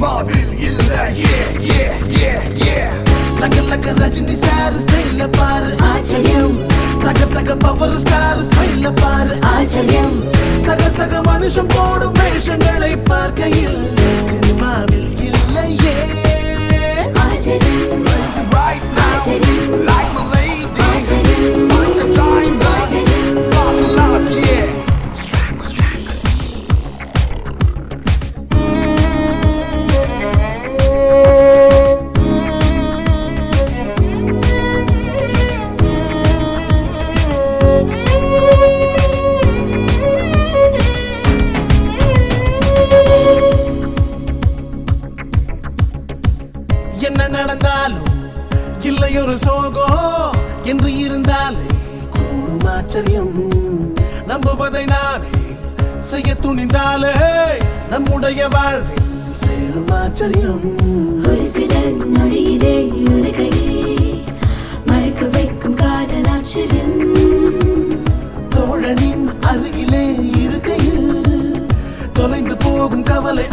சினிமாவில் இல்ல லக ரஜினி சார் ஸ்டைல பாரு ஆச்சரியம் சக பவர் ஸ்டார் ஸ்டைல பாரு ஆச்சரியம் சக மனுஷன் போடும் வேஷங்களை பார்க்கையில் சினிமாவில் இல்லையே ஆச்சரியம் right now like my lady find the time start to love என்ன நடந்தாலும் இல்லையொரு சோகம் என்று இருந்தாலே கூடும் ஆச்சரியம் நம்புவதை நானே செய்ய துணிந்தாலே நம்முடைய வாழ்வில் சேரும் ஆச்சரியம் ஒரு சில நொடியிலே உலகையே மறக்க வைக்கும் காதல் ஆச்சரியம் தோழனின் அருகிலே இருக்கையில் தொலைந்து போகும் கவலை